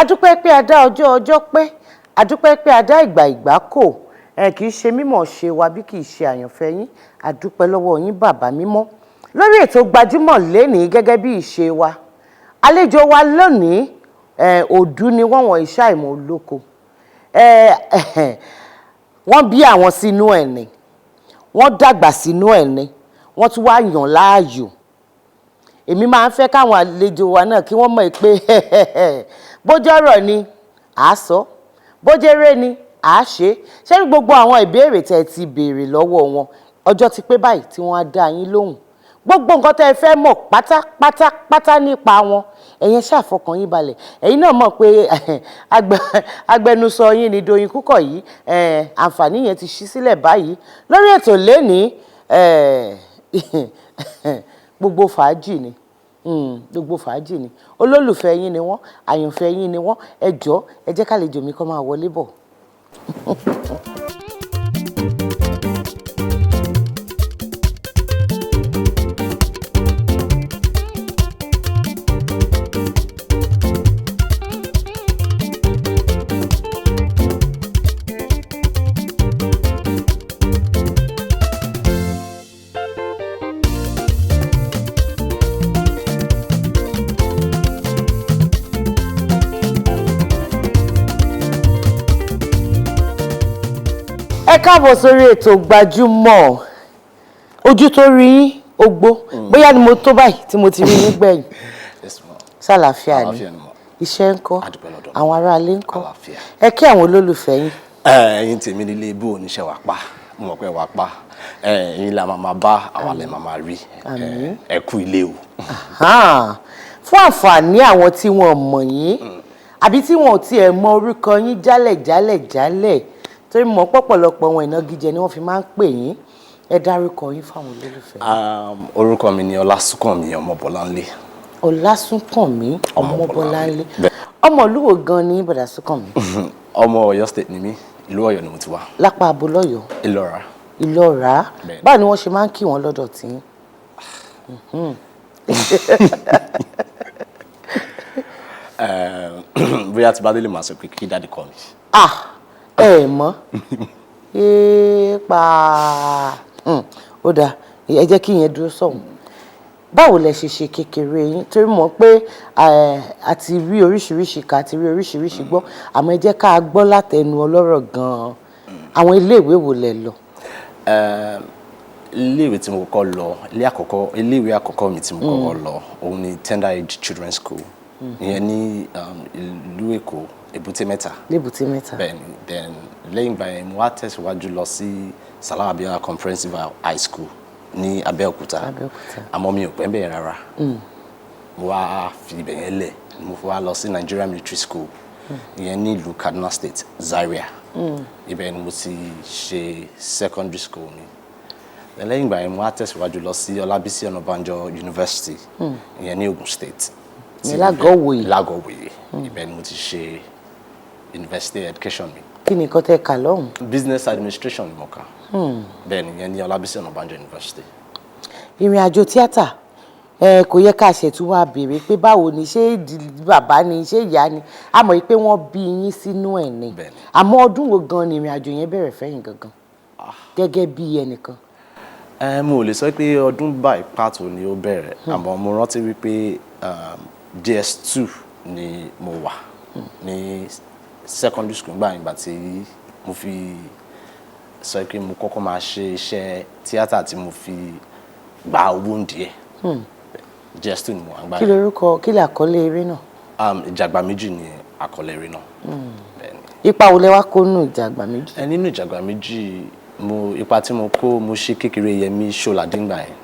adúpẹ́ pé a dá ọjọ́ pé adúpẹ́ pé a dá ìgbà kò kì í ṣe mímọ̀ ṣe wa bí kì í ṣe àyànfẹ́ yín adúpẹ́ lọ́wọ́ yín bàbá mímọ́ lórí ètò gbajúmọ̀ lénìí gẹ́gẹ́ bí ìṣe wa àlejò wa lónìí òdú ni wọ́n iṣẹ́ àìmọ̀ olóko wọ́n bí àwọn sínú ẹ̀ ni wọ́n dàgbà sínú ẹ̀ ni wọ́n tún wá yàn láàyò èmi máa ń fẹ́ káwọn àlejò wa náà kí wọ́n mọ̀ pé bójọ́rọ̀ ni à á sọ bójẹ́rẹ́ ni à á ṣe ṣé gbogbo àwọn ìbéèrè tẹ́ ti béèrè lọ́wọ́ wọn ọjọ́ ti pé báyìí tí wọ́n á dá yín lóhùn gbogbo nǹkan tẹ́ ẹ fẹ́ mọ̀ pátápátá nípa wọn ẹ̀yin ṣàfọkàn yín balẹ̀ ẹ̀yin náà mọ̀ pé agbẹnusọ yín ni Doyin Kúkọ̀ yìí àǹfààní yẹn ti ṣí sílẹ̀ báyìí lórí ètò lénìí gbogbo fàájì ni gbogbo fàájì ni olólùfẹ́ yín ni wọ́n àyànfẹ́ yín ni wọ́n ẹ jọ̀ọ́ ẹ jẹ́ kálejò mi kó máa wọlé bọ̀. ẹ káàbọ̀ sórí ètò gbajúmọ̀ ojú tó rí yín ogbó bóyá ni mo tó báyìí tí mo ti rí yín gbẹ̀yìn ṣàlàáfíà ni iṣẹ́ ń kọ́ àwọn aráalé ń kọ́ ẹ kí àwọn olólùfẹ́ yín. ẹ̀yin tèmi nílé ibú oníṣẹ́ wà pa mo mọ̀ pé wà pa ẹ̀yin la máa bá àwa lẹ máa rí ẹ kú ilé o. fún àǹfààní àwọn tí wọ́n mọ̀ yín àbí tí wọ́n ò tiẹ̀ mọ orúkọ yín jálẹ̀ torí mọ̀ pọ̀pọ̀lọpọ̀ wọn ìnagijẹ ni wọ́n fi máa ń pè yín ẹ dárúkọ yín fáwọn olólùfẹ́. orúkọ mi ni Sunkanmi Omobolanle. Sunkanmi Omobolanle ọmọ ìlú wo gan ni bọ̀dà Sunkanmi. ọmọ Ọ̀yọ́ state ni mí ìlú Ọ̀yọ́ ni mo ti wá. lápá abo lọ́yọ́. Ìlọra báwo ni wọ́n ṣe máa ń kí wọn lọ́dọ̀ tí yín. bóyá tí bá délé màá sọ pé kí dáàdì kọ́ mi. ẹ mọ̀ pa ó dáa ẹ jẹ́ kí ìyẹn dúró sọ̀hún báwo lẹ ṣe kékeré yín torí mọ̀ pé àti rí oríṣiríṣi ká àti rí oríṣiríṣi gbọ́ àmọ́ ẹ jẹ́ ká gbọ́ látẹnu ọlọ́rọ̀ gan-an àwọn iléèwé wo lẹ lọ. iléèwé tí mo kọ́kọ́ lọ iléèwé àkọ́kọ́ mi tí mo kọ́kọ́ lọ òun ni Tender Age Children's School ìyẹn ní ìlú Èkó Èbúté Mẹ́ta. Lébùté Mẹ́ta. Bẹ́ẹ̀ni then lẹ́yìn ìgbà yẹn mo wá tẹ̀síwájú lọ sí Salam Abiola Comprehensive High School ní Abẹ́òkúta àmọ́ mi ò pẹ́ bẹ́ẹ̀ rárá mo wá fi ibẹ̀ yẹn lẹ̀ mo fi wá lọ sí Nigeria Military School ìyẹn ní ìlú Kaduna State Zaria ibẹ̀ ni mo ti ṣe secondary school mi lẹ́yìn ìgbà yẹn mo wá tẹ̀síwájú lọ sí Ọlábísí Ọ̀nàbànjọ University ìyẹn ní Ogun State. ní Lágọ̀wòye. Ibẹ̀ ni mo ti ṣe university education mi. kí ni nǹkan tẹ́ kà lọ́hùn. business administration ni mo kà. bẹ́ẹ̀ ni ìyẹn ní Ọlábísí Ọ̀nàbànjọ University. ìrìn àjò tíátà kò yẹ ká ṣètú wá béèrè pé báwo ni ṣé bàbá ni ṣé ìyá ni a mọ̀ pé wọ́n bí yín sínú ẹ̀ ni àmọ́ ọdún wo gan ni ìrìn àjò yẹn bẹ̀rẹ̀ fẹ́yìn gangan gẹ́gẹ́ bí ẹnìkan. Mo lè sọ pé ọdún báyìí pàtó ni ó bẹ̀rẹ̀ àmọ́ mo rántí wípé JS2 ni mo wà ní secondary school nígbà tí mo fi sọ pé mo kọ́kọ́ máa ṣe iṣẹ́ tíátà tí mo fi gba owó díẹ̀. JS2 ni mo wà gbà. Kí lorúkọ kí lè àkọlé eré náà. Ìjàgbá méjì ni àkọlé eré náà. Ipa wo lẹ wá kó nínú ìjàgbá méjì. Nínú ìjàgbá méjì ipa tí mo kó mo ṣe kékeré Yẹmí Ṣọ́ládé ńgbà yẹn.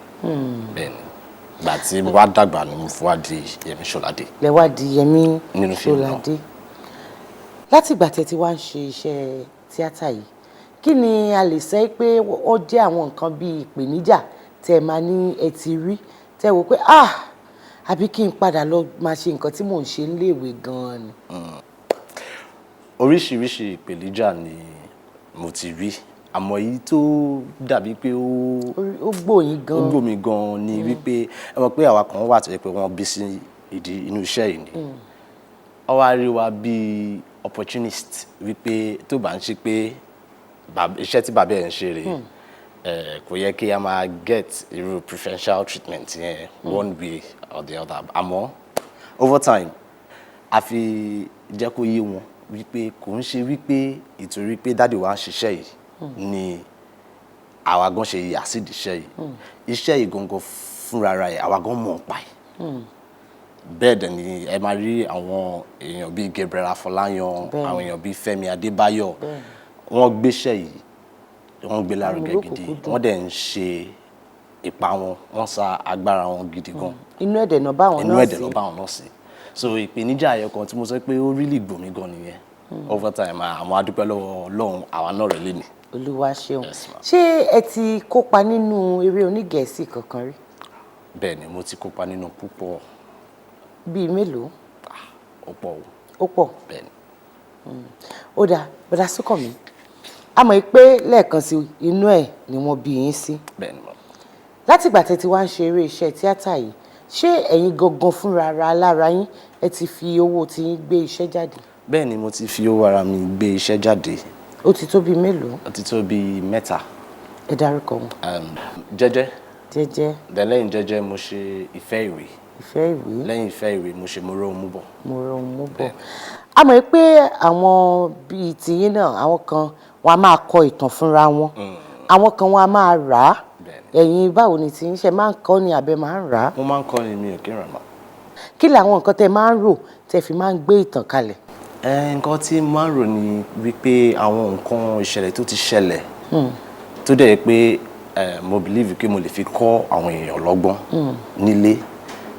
Bẹ́ẹ̀ni ìgbà tí mo wá dàgbà ni mo fi wá di Yẹmí Ṣọ́ládé. Lẹ wá di Yẹmí Ṣọ́ládé. Láti ìgbà tẹ́ ti wá ń ṣe iṣẹ́ tíátà yìí kí ni a lè sọ pé ó jẹ́ àwọn nǹkan bíi ìpèníjà tẹ́ máa ní ẹ ti rí tẹ́ wò pé àbí kí n padà lọ máa ṣe nǹkan tí mò ń ṣe níléèwé gan-an ni. Oríṣiríṣi ìpèníjà ni mo ti rí àmọ́ èyí tó dàbí pé ó gbòyìn gan-an. Ó gbòmí gan-an ni wípé ẹ mọ̀ pé àwa kan wà tó yẹ pé wọ́n bí sí inú iṣẹ́ yìí ni wọ́n wá rí wa bí opportunist wípé tó bá ń ṣe pé iṣẹ́ tí bàbá ẹ̀ ń ṣe rèé kò yẹ kí a máa get irú preferential treatment yẹn one way or the other àmọ́ over time a fi jẹ́ kó yé wọn wípé kò ń ṣe wípé ìtorí pé dáàdì wa ń ṣiṣẹ́ yìí ni àwa gan ṣe yà sídìí iṣẹ́ yìí iṣẹ́ yìí gangan fúnra rẹ̀ àwa gan mọ̀ pa ẹ̀ bẹ́ẹ̀ dẹ̀ ni ẹ máa rí àwọn èèyàn bíi Gabriel Afọláyan àwọn èèyàn bíi Fẹ́mi Adébáyọ̀ wọ́n gbéṣẹ́ yìí wọ́n gbé lárugẹ gidi wọ́n dẹ̀ ń ṣe ipa wọn wọ́n sa agbára wọn gidi gan. Inú ẹ̀dẹ̀ náà bá wọn náà sí so ìpèníjà ayọ̀ kan tí mo sọ pé ó rí lè gbòmí gan nìyẹn over time àwọn adúpẹ́ lọ́wọ́ Ọlọ́run àwa náà rẹ̀ lé ní. Olúwa ṣeun. Ṣé ẹ ti kópa nínú eré onígẹ̀ẹ́sì kankan rí? Bẹ́ẹ̀ ni mo ti kópa nínú púpọ̀. Bíi mélòó? Ó pọ̀ o. Ó pọ̀? Bẹ́ẹ̀ ni. Ó dáa bọ́dá Súnkànmí a mọ̀ pé lẹ́ẹ̀kan sí inú ẹ̀ ni wọ́n bí yín sí. Bẹ́ẹ̀ ni mo. Látìgbà tẹ́ ti wá ń ṣe eré iṣẹ́ tíátà yìí ṣé ẹ̀yin gangan fúnra ara lára yín ẹ ti fi owó tí yín gbé iṣẹ́ jáde? Bẹ́ẹ̀ ni mo ti fi owó ara mi gbé iṣẹ́ jáde. Ó ti tó bíi mélòó? Ó ti tó bíi 3. Ẹ dárúkọ wọn. Jẹ́jẹ́. Jẹ́jẹ́. Lẹ́yìn Jẹ́jẹ́ mo ṣe Ìfẹ́ Ìwé. Ìfẹ́ Ìwé. Lẹ́yìn Ìfẹ́ Ìwé mo ṣe Mo Ró Mú Bọ̀. Mo Ró Mú Bọ̀. A mọ̀ pé àwọn bíi tiyín náà àwọn kan wọn a máa kọ ìtàn fúnra wọn àwọn kan wọn a máa rà á ẹ̀yin báwo ni tí ń ṣe máa ń kọ́ ni àbẹ máa ń rà á. Mo máa ń kọ́ ni mi ò kí ń rà mọ́. Kí làwọn nǹkan tẹ́ máa ń rò tẹ́ fi máa ń gbé ìtàn kalẹ̀? Nǹkan tí máa ń rò ni wípé àwọn nǹkan ìṣẹ̀lẹ̀ tó ti ṣẹlẹ̀ tó dẹ̀ pé mo believe pé mo lè fi kọ́ àwọn èèyàn lọ́gbọ́n nílé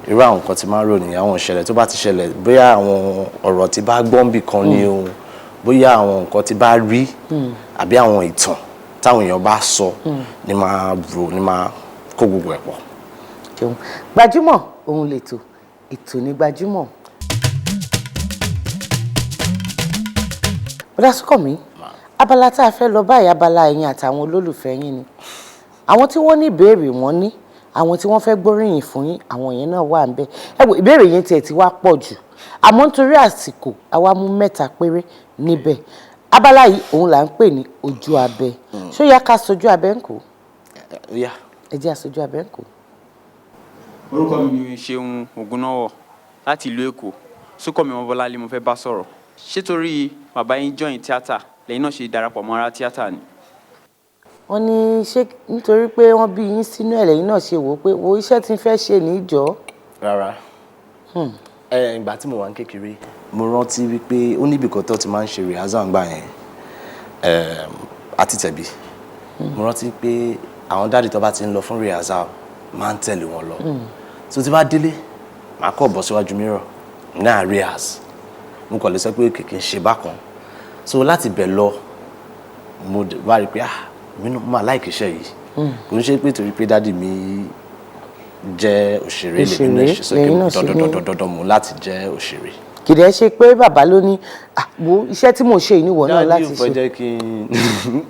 irú àwọn nǹkan tí máa ń rò ní àwọn ìṣẹ̀lẹ̀ tó bá ti ṣẹlẹ̀ bóyá àwọn ọ̀rọ̀ tí bá gbọ́n bì kan ni o bóyá àwọn nǹkan tí bá rí àbí àwọn ìtàn táwọn èèyàn bá sọ ni máa rò ni máa kó gbogbo ẹ̀ pọ̀. Gbajúmọ̀ òun lètò ètò ní Gbajúmọ̀. Bọ́dá Súnkànmí abala tá a fẹ́ lọ báyìí abala ẹ̀yin àtàwọn olólùfẹ́ yín ni àwọn tí wọ́n ní ìbéèrè wọn ní àwọn tí wọ́n fẹ́ gbóríyìn fún yín àwọn yẹn náà wà ń bẹ̀ ẹ wò ìbéèrè yẹn tiẹ̀ ti wá pọ̀ jù àmọ́ nítorí àsìkò àwa mú 3 péré níbẹ̀ abala yìí òun là ń pè ní ojú abẹ ṣó yá ká sojú abẹ ń kó. ẹ jẹ́ àsojú abẹ ń kó. Orúkọ mi ni Ṣeun Ògúnnáwọ̀ láti ìlú Èkó. Sunkanmi Omobolanle mo fẹ́ bá sọ̀rọ̀. Ṣé torí bàbá yín join tíátà lẹ́yìn náà ṣe darapọ̀ mọ́ ara tíátà ni? Wọ́n ní ṣé nítorí pé wọ́n bí yín sínú ẹ̀ lẹ́yìn náà ṣe wò ó pé wo iṣẹ́ tí ń fẹ́ ṣe ní ìjọ. Rárá. Ìgbà tí mo wà ní kékeré mo rántí wípé ó níbi kan tó ti máa ń ṣe rehearsal ńgbà yẹn àti tẹ̀bí mo rántí pé àwọn dáàdì tó bá ti ń lọ fún rehearsal máa ń tẹ̀lé wọn lọ so tí bá délé màá kọ́ bọ́ síwájú mirror náà rehearse mo kàn lè sọ pé kìkì ń ṣe bákan so láti bẹ̀ lọ mo bá rí pé mi máa like iṣẹ́ yìí kò ń ṣe pé torí pé dáàdì mi jẹ́ òṣèré lèmi náà ṣe sọ pé dandan mo láti jẹ́ òṣèré. Kìdẹ́ ṣe pé bàbá ló ní àpò iṣẹ́ tí mo ṣe ìníwọ̀ náà láti ṣe. dáàdì ò fẹ́ jẹ́ kí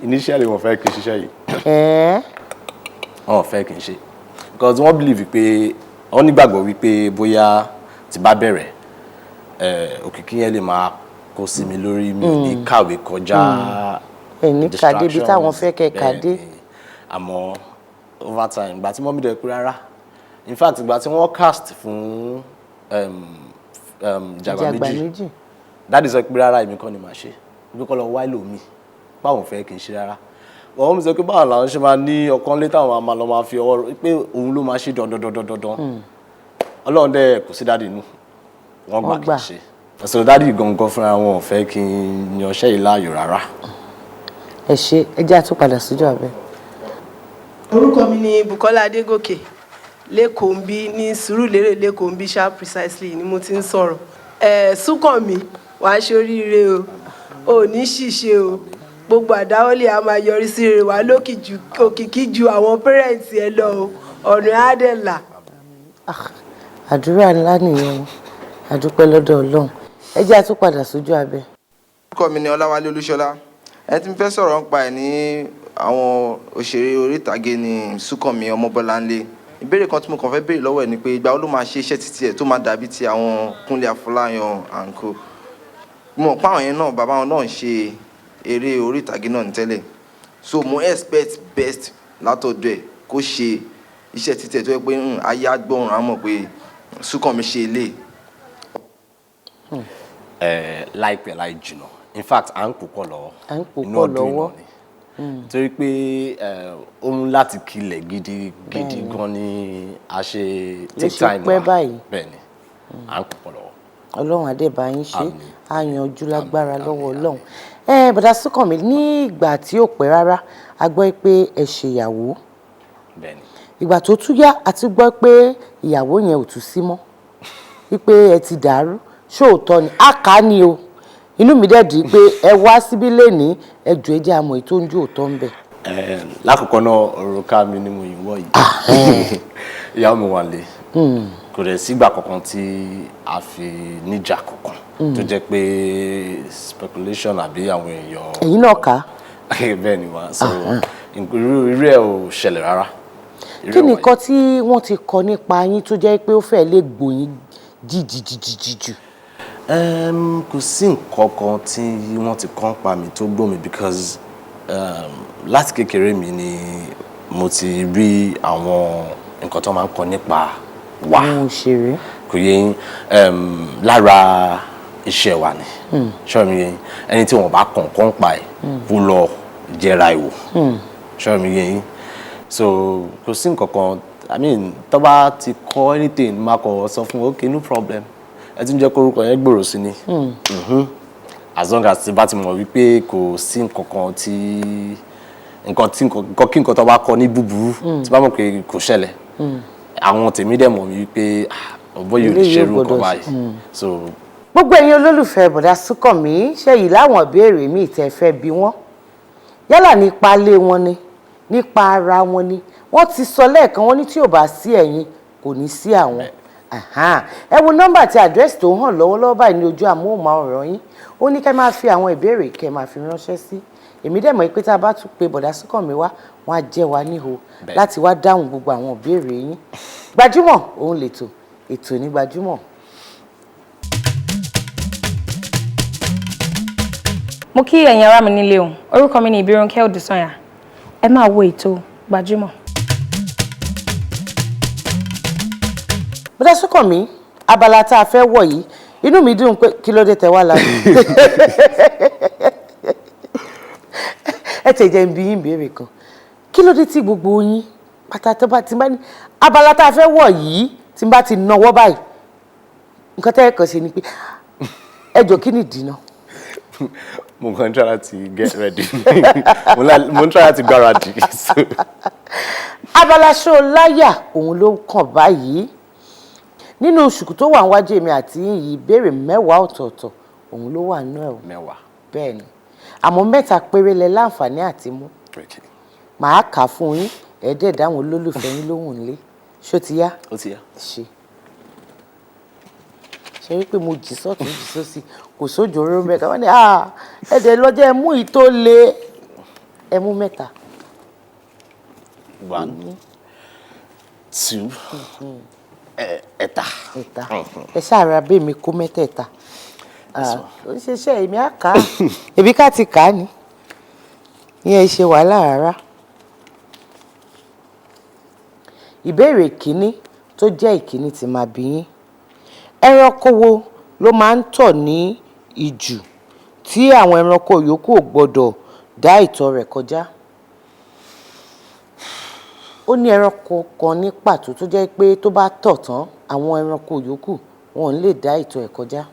initially wọ́n fẹ́ kí n ṣiṣẹ́ yìí wọ́n fẹ́ kí n ṣe because wọ́n believe pé wọ́n nígbàgbọ́ wípé bóyá tí bá bẹ̀rẹ̀ òkìkí yẹn lè máa kó sí mi lórí mi ò ní kàwé kọjá ẹni kàdé bí táwọn fẹ́ kẹ́ kàdé. Àmọ́ over time ìgbà tí mọ́mí dẹ̀ pé rárá in fact ìgbà tí wọ́n cast fún Jagba méjì dáàdì sọ pé rárá èmi kọ́ ni màá ṣe bí kọ́ lọ wá ìlòmí báwọn fẹ́ kì í ṣe rárá wọ́n mi sọ pé báwọn làwọn ṣe máa ní ọkàn lé táwọn máa lọ máa fi ọwọ́ pé òun ló máa ṣe dandan Ọlọ́run dẹ̀ kò sí dáàdì inú wọ́n gbà kì í ṣe ẹ̀sọ́ dáàdì gangan fúnra wọn ò fẹ́ kí n yanṣẹ́ yìí láàyò rárá. ẹ ṣe ẹ jẹ́ àtúpadà síjọ́ abẹ́. Orúkọ mi ni Bukola Adégòkè lẹ́kọ̀ọ́ ń bí ní Sùúrùlérè lẹ́kọ̀ọ́ ń bí sharp precisely ni mo ti ń sọ̀rọ̀. Súnkànmí wàá ṣe oríire o ò ní ṣìṣe o gbogbo àdáwọ́lé a máa yọrí sí rere wàá òkìkí ju àwọn pẹ́rẹ́ǹtì ẹ lọ o ọ̀nà àdẹ̀là. àdúrà ńlá nìyẹn àdúpẹ́ lọ́dọ̀ Ọlọ́run ẹ jẹ́ àtúpadà sójú abẹ́. Orúkọ mi ni Ọláwálé Olúṣọlá ẹ ti ń fẹ́ sọ̀rọ̀ nípa ẹ̀ ní àwọn òṣèré orí ìtàgé ní Sunkanmi Omobolanle. Ìbéèrè kan tí mo kàn fẹ́ béèrè lọ́wọ́ ẹ̀ ni pé ìgbà wo ló máa ṣe iṣẹ́ títí ẹ̀ tó máa dàbí ti àwọn Kúnlé Afọláyan and co. Mo mọ̀ pé àwọn yẹn náà bàbá wọn náà ń ṣe eré orí ìtàgé náà ní tẹ́lẹ̀ so mo expect best látọ̀dọ̀ ẹ̀ kó ṣe iṣẹ́ títí ẹ̀ tó yẹ pé ayé agbóhùn á mọ̀ pé Sunkanmi ṣe ilé. Láìpẹ́ láì jìnnà in fact à ń pòpọ̀ lọ́wọ́ inú ọdún iná ni torí pé ohun láti kilẹ̀ gidi gan ni a ṣe take time wa bẹ́ẹ̀ ni à ń pòpọ̀ lọ́wọ́. Ọlọ́run adébá yín ṣe àyànjú lágbára lọ́wọ́ Ọlọ́run. Bọ̀dá Sunkanmi ní ìgbà tí ò pẹ́ rárá a gbọ́ pé ẹ ṣèyàwó ìgbà tó tún yá a ti gbọ́ pé ìyàwó yẹn ò tún sí mọ́ wípé ẹ ti dàrú ṣóòótọ́ ni a kà á ní o inú mi dẹ̀ dì pé ẹ wá síbí lẹ́ni ẹjọ́ ẹjẹ́ àmọ́ èyí tó ń jó òótọ́ ń bẹ̀. Lákòókò náà òrùka mi ni mo yìn wọ̀ yìí ìyàwó mi wà lé kò dẹ̀ sígbà kankan tí a fi níjà kankan tó jẹ́ pé speculation àbí àwọn èèyàn. èyí náà kà á. bẹ́ẹ̀ ni wá so irú ẹ̀ ò ṣẹlẹ̀ rárá. kí ni nǹkan tí wọ́n ti kọ nípa yín tó jẹ́ pé ó fẹ́ lè gbòyìn jìjìjìjìjù. Kò sí nǹkan kan tí wọ́n ti kọ́ pa mi tó gbọ́ mi because láti kékeré mi ni mo ti rí àwọn nǹkan tó máa ń kọ nípa wa òṣèré kò yé yín lára iṣẹ́ wa ni ṣọ́ọ̀ mi yé yín ẹni tí wọ́n bá kàn kọ́ pa ẹ̀ kó lọ jẹra ìwò ṣọ́ọ̀ mi yé yín so kò sí nǹkan kan I mean tó bá ti kọ́ anything máa kọ̀ sọ fún okay no problem ẹ ti ń jẹ́ kórúkọ yẹn gbòòrò sí ni as long as ti bá ti mọ̀ wípé kò sí nǹkan kan tí nǹkan tó bá kọ ní búburú tí bá mọ̀ pé kò ṣẹlẹ̀ àwọn tèmi dẹ̀ mọ̀ wípé ọ̀bọ yóò lè ṣerú nǹkan báyìí so. gbogbo ẹ̀yin olólùfẹ́ bọ̀dá Sunkanmi ṣe yìí láwọn ìbéèrè míì tẹ́ fẹ́ bí wọ́n yálà nípa ilé wọn ni nípa ara wọn ni wọ́n ti sọ lẹ́ẹ̀kan wọ́n ní tí ò bá sí ẹ̀yin kò ní sí àwọn ẹ wo nọ́mbà àti àdírẹ́sì tó hàn lọ́wọ́lọ́wọ́ báyìí ní ojú amóhùnmáwòrán yín ó ní kẹ́ máa fi àwọn ìbéèrè kẹ́ máa fi ránṣẹ́ sí èmi dẹ̀ mọ̀ pé tá a bá tún pe bọ̀dá Sunkanmi wá wọ́n á jẹ́ wa níhò láti wá dáhùn gbogbo àwọn ìbéèrè yín Gbajúmọ̀ òun lètò ètò ní Gbajúmọ̀. mo kí ẹ̀yin ará mi nílé o orúkọ mi ni Ìbírónkẹ́ Odùsànyà ẹ máa wo ètò Gbajúmọ̀. bọ̀dá Sunkanmi abala tá a fẹ́ wọ̀ yìí inú mi dùn pé kí ló dé tẹ wá láti ẹ tẹ̀ jẹ́ ń bi yín béèrè kan kí ló dé tí gbogbo yín pátá tó bá ti bá ní abala tá a fẹ́ wọ̀ yìí tí n bá ti nawọ́ báyìí nǹkan tẹ́ ẹ kàn ṣe ni pé ẹ jọ kí ni ìdìnnà. mo kàn ń try láti get ready mo ń try láti gbáradì. abala ṣó láyà òun ló kàn báyìí nínú ṣùkú tó wà níwájú èmi àti yìí ìbéèrè 10 ọ̀tọ̀ọ̀tọ̀ òun ló wà nínú ẹ̀. 10. bẹ́ẹ̀ ni àmọ́ 3 péré lẹ láǹfààní àti mú màá kà fún yín ẹ̀ẹ́dẹ̀ dáhùn olólùfẹ́ yín lóhùn nílé ṣó ti yá. ó ti yá. ṣe wípé mo jì sọ́tún jì sósì kò sójò oró mẹ́ta wọ́n ní ẹ̀ẹ́dẹ̀ lọ́jọ́ ẹ mú ìtó lé ẹ mú 3. 1 2 Ẹ̀ta. Ẹ ṣàrà bí mi kó mẹ́tẹ̀ẹ̀ta. Ó ṣeṣẹ́ èmi á kà á. Èbí ká ti kà á ni. Ìyẹn ṣe wàhálà rárá. Ìbéèrè kìíní tó jẹ́ ìkíní tí máa bí yín. Ẹranko wo ló máa ń tọ̀ ní ìjù tí àwọn ẹranko yòókù ò gbọdọ̀ dá ìtọ̀ rẹ̀ kọjá? Ó ní ẹranko kan ní pàtó tó jẹ́ pé tó bá tọ̀ tán àwọn ẹranko yòókù wọn ò lè dá ìtọ̀ ẹ̀ kọjá.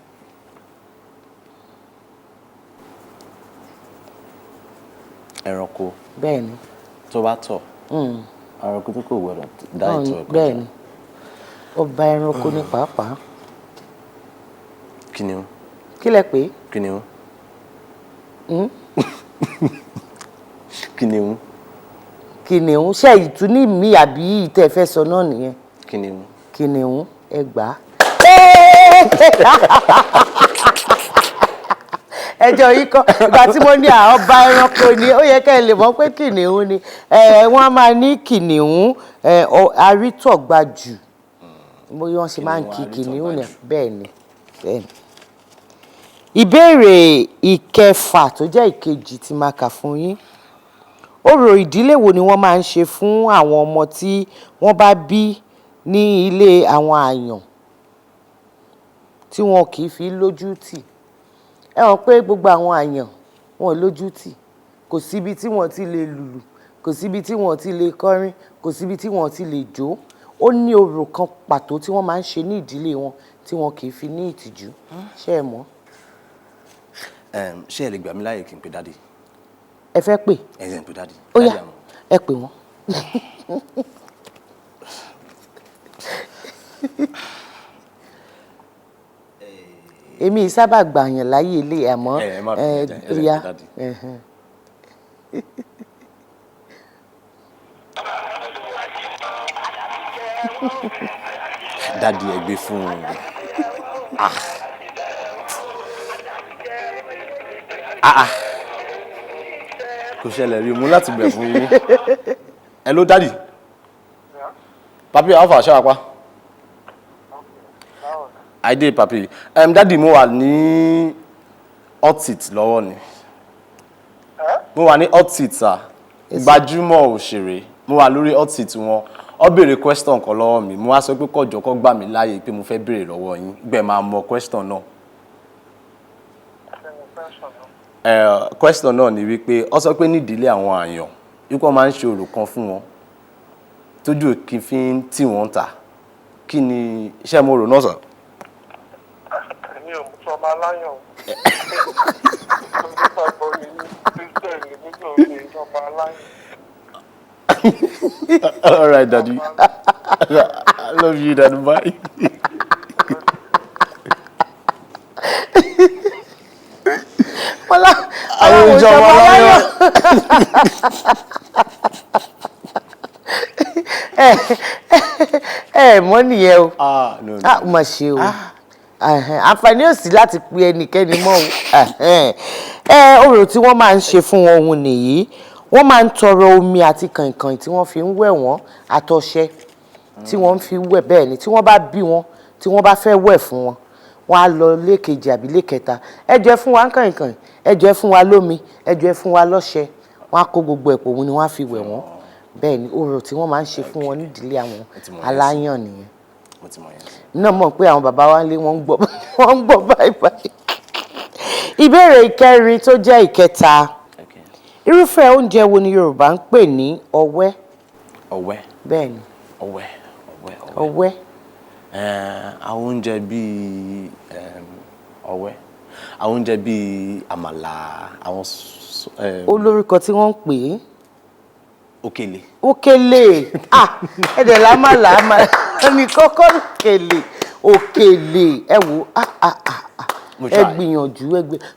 Ẹranko. Bẹ́ẹ̀ni. Tó bá tọ̀. Ẹranko tó kò gbọdọ̀ dá ìtọ̀ ẹ̀ kọjá. Bẹ́ẹ̀ni. Ọba ẹranko ní pàápàá. Kìnìún. Kí lẹ pè? Kìnìún. Kìnìún. Kìnìún ṣe ìtúní mi àbí ìtẹ́ fẹ́ sọ náà nìyẹn? Kìnìún. Kìnìún ẹ gbà á. Ẹjọ́ yìí kọ́ ìgbà tí mo ní ọba ẹranko ni ó yẹ kẹ́ ẹ lè mọ̀ pé kìnìún ni wọ́n á máa ní kìnìún arítọ̀gbàjù bóyá wọ́n ṣe máa ń kí kìnìún ni bẹ́ẹ̀ ni. Ìbéèrè ìkẹfà tó jẹ́ ìkejì tí máa kà fún yín. Orò ìdílé wo ni wọ́n máa ń ṣe fún àwọn ọmọ tí wọ́n bá bí ní ilé àwọn àyàn tí wọn kì í fi lójú tì? Ẹ hàn pé gbogbo àwọn àyàn wọn lójú tì, kò síbi tí wọ́n ti lè lùlù, kò síbi tí wọ́n ti lè kọrin, kò síbi tí wọ́n ti lè jó. Ó ní orò kan pàtó tí wọ́n máa ń ṣe ní ìdílé wọn tí wọn kì í fi ní ìtìjú. Ṣé ẹ mọ̀? Ṣé ẹ lè gbà mí láyè kí n pe dádì? Ẹ fẹ́ pè? Ẹ yẹn pe dádì. Ó yá ẹ pè wọ́n. Èmi sábà gbàyàn láyé ilé àmọ́ ríà. Dádì ẹ gbé fún un. Kò ṣẹlẹ̀ rí mú láti bẹ̀ fún yín. Hello dádì. Papi alpha ṣe wà pa. I did papi. Dádì mo wà ní hot seat lọ́wọ́ ni. Mo wà ní hot seat sir. Gbajúmọ̀ òṣèré. Mo wà lórí hot seat wọn. Ó béèrè question kan lọ́wọ́ mi. Mo wá sọ pé kọjọ kó gbà mí láyè pé mo fẹ́ béèrè lọ́wọ́ yín. Gbẹ̀ máa mọ question náà. Question náà ni wípé ó sọ pé ní ìdílé àwọn àyàn wípé wọ́n máa ń ṣe orò kan fún wọn tójú kì í fi ń tì wọ́n ta. Kí ni iṣẹ́ mo rò náà sọ? Èmi ò sọ ọmọ aláyàn. All right, Daddy. I love you, Daddy. Bye. Àwọn ìjọba aláyọ̀. Mọ́ nìyẹn o. No. Mà ṣe o. Àǹfààní ò sí láti pe ẹnikẹ́ni mọ́ o. Orò tí wọ́n máa ń ṣe fún wọn òun nìyí. Wọ́n máa ń tọrọ omi àti kànkàn tí wọ́n fi ń wẹ̀ wọ́n àtọṣẹ tí wọ́n fi wẹ̀ bẹ́ẹ̀ ni tí wọ́n bá bí wọn tí wọ́n bá fẹ́ wẹ̀ fún wọn wọ́n á lọ lékejì àbí lékẹta ẹ jẹ́ fún wa kànkàn ẹ jẹ́ fún wa lómi ẹ jẹ́ fún wa lọ́ṣẹ wọ́n á kó gbogbo ẹ̀pọ̀ òun ni wọ́n á fi wẹ̀ wọ́n bẹ́ẹ̀ ni orò tí wọ́n máa ń ṣe fún wọn nídìílé àwọn aláyàn nìyẹn náà mọ̀ pé àwọn bàbá wa ń lé wọ́n ń gbọ́ báyìí báyìí. Ìbéèrè ìkẹrin tó jẹ́ ìkẹta. Irúfẹ́ oúnjẹ wo ni Yorùbá ń pè ní ọ̀wẹ́? Ọ̀wẹ́. Bẹ́ẹ̀ ni. Ọ̀wẹ́. Àwọn oúnjẹ bíi ọ̀wẹ́. Àwọn oúnjẹ bíi àmàlà, àwọn. Olórúkọ tí wọ́n ń pè é. Òkèlè. Òkèlè. Ẹ̀dẹ̀ lámàlà ní kọ́kọ́ òkèlè ẹ wò ẹ gbìyànjú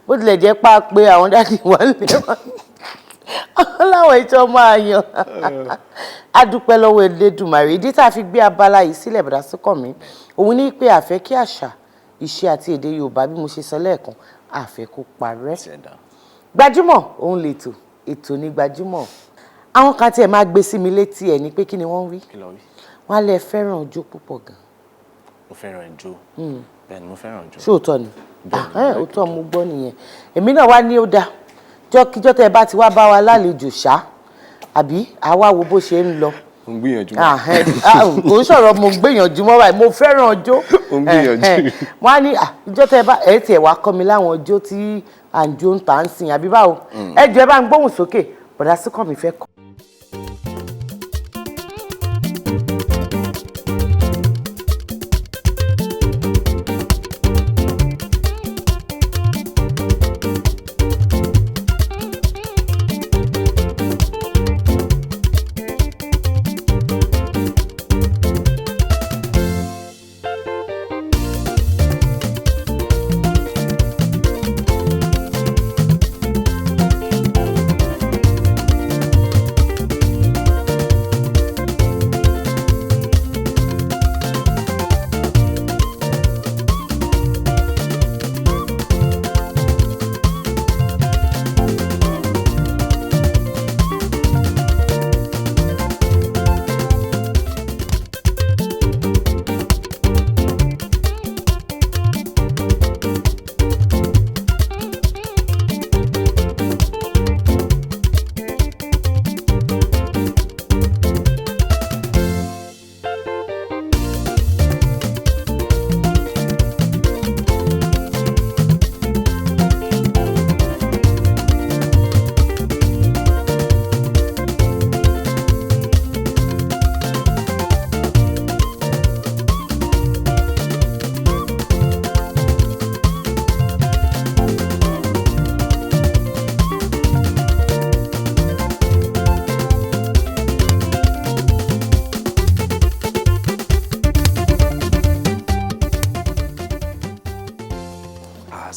bó tilẹ̀ jẹ́ pé àwọn dáàdì wọn lè wọ́n láwọn ìtọ́ máa yan a dúpẹ́ lọ́wọ́ Elédùmarè ìdí tá a fi gbé abala yìí sílẹ̀ bàdá Súnkànmí òun ní pé àfẹ́ kí àṣà ìṣe àti èdè Yorùbá bí mo ṣe sọ lẹ́ẹ̀kan àfẹ́ kó parẹ́. Gbajúmọ̀ òun lètò ètò ní Gbajúmọ̀ àwọn kan tiẹ̀ máa gbé sí mi létí ẹ̀ ní pé kí ni wọ́n wí wọ́n á lè fẹ́ràn ọjọ́ púpọ̀ gan mo fẹ́ràn ijó bẹ́ẹ̀ ni mo fẹ́ràn ijó. ṣé òótọ́ ni òótọ́ mo gbọ́ nìyẹn èmi náà wá ní ó dáa kíjọ́ tẹ́ ẹ bá ti wá bá wa lálejò ṣá àbí àwa wo bó ṣe ń lọ. mo ń gbìyànjú kò ń sọ̀rọ̀ mo ń gbìyànjú mọ́ báyìí mo fẹ́ràn ọjọ́. mo ń gbìyànjú. wọ́n á ní ìjọ́ tẹ́ ẹ bá ẹ̀ tiẹ̀ wá kọ́ mi láwọn ọjọ́ tí àǹjó ń tà ń sìn àbí báwo ẹ jọ̀ọ́ ẹ bá ń gbóhùn sókè bọ̀dá Súnkànmí fẹ́ kọ́.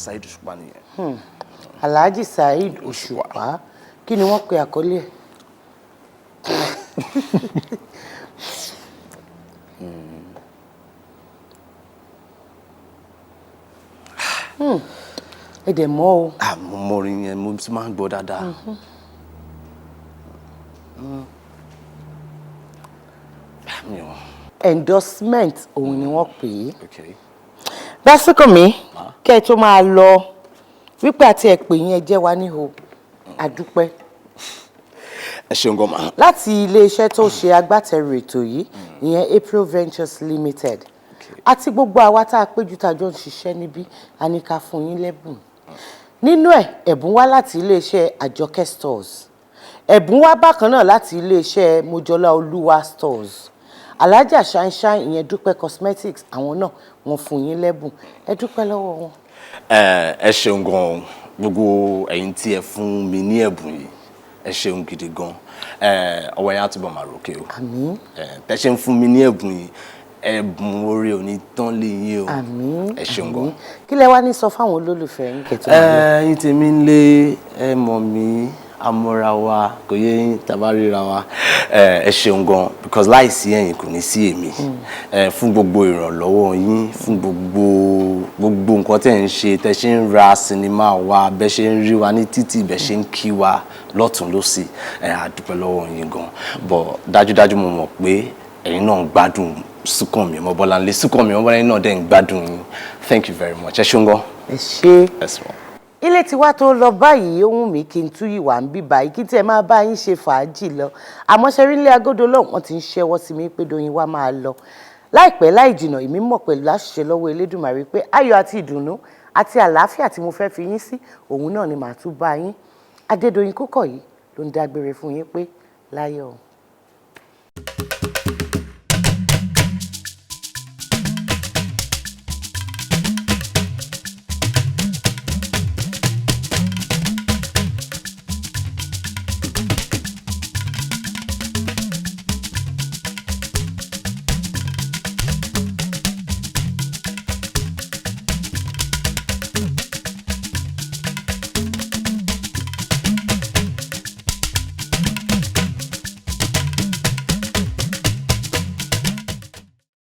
Saheed Òṣùpá nìyẹn. Alhaji Saheed Òṣùpá kí ni wọ́n pe àkọlé ẹ̀. ẹ dẹ̀ mọ̀ o. mo mọ orin yẹn mo ti máa ń gbọ́ dáadáa. Endorsement òun ni wọ́n pè é. Okay. Súnkànmí kẹ́ ẹ tó máa lọ wípé àti ẹ̀ pè yín ẹ jẹ́ wa níhò àdúpẹ́. ẹ ṣeun gan ma. láti iléeṣẹ́ tó ṣe agbátẹrù ètò yìí ìyẹn April Ventures Limited àti gbogbo àwa tá a péjú tá a jọ ń ṣiṣẹ́ níbí a ní ká fún yín lẹ́bùn. nínú ẹ̀ ẹ̀bùn wá láti iléeṣẹ́ Àjọkẹ́ Stores, ẹ̀bùn wá bákan náà láti iléeṣẹ́ Mojọ́lá Olúwa Stores, Alájà Shine ìyẹn Dúpẹ́ Cosmetics àwọn náà wọ́n fún yín lẹ́bùn ẹ dúpẹ́ lọ́wọ́ wọn. ẹ ṣeun gan gbogbo ẹ̀yin tí ẹ fún mi ní ẹ̀bùn yìí ẹ ṣeun gidi gan ọwọ́ yẹn á túbọ̀ máa ròkè o. àmín. tẹ́ ṣe ń fún mi ní ẹ̀bùn yìí ẹ̀bùn oore ò ní tán lé yín o. àmín. ẹ ṣeun gan. kí lẹ wá ní sọ fáwọn olólùfẹ́ yín kẹtọ. ẹ̀yin tèmi ń lé ẹ mọ̀ mí amọ́ra wa kò yé yín tàbá ríra wa ẹ ṣeun gan because láìsí ẹ̀yin kò ní sí èmi fún gbogbo ìrànlọ́wọ́ yín fún gbogbo nǹkan tẹ́ ń ṣe tẹ́ ṣe ń ra sinimá wa bẹ́ ṣe ń rí wa ní títì bẹ́ ṣe ń kí wa lọ́tún lọ́sì a dúpẹ́ lọ́wọ́ yín gan but dájúdájú mo mọ̀ pé ẹ̀yin náà ń gbádùn Sunkanmi Omobolanle Sunkanmi Omobolanle náà dẹ̀ ń gbádùn yín thank you very much ẹ ṣeun gan. ẹ ṣé. Yes, ma'am. ilé tiwa tó lọ báyìí ó wù mí kí n tú ìwà ń bí báyìí kí tí ẹ máa bá yín ṣe fàájì lọ àmọ́ ṣe rí ilé agodo lọ́hùn wọ́n ti ń ṣẹ́wọ́ sí mi pé Doyin wá máa lọ láìpẹ́ láì jìnnà èmi mọ̀ pẹ̀lú láṣìṣe lọ́wọ́ Elédùmarè pé ayọ̀ àti ìdùnnú àti àlàáfíà tí mo fẹ́ fi yín sí òun náà ni màá tún bá yín Adédoyin Kúkọ̀yí ló ń dágbére fún yín pé láyọ̀.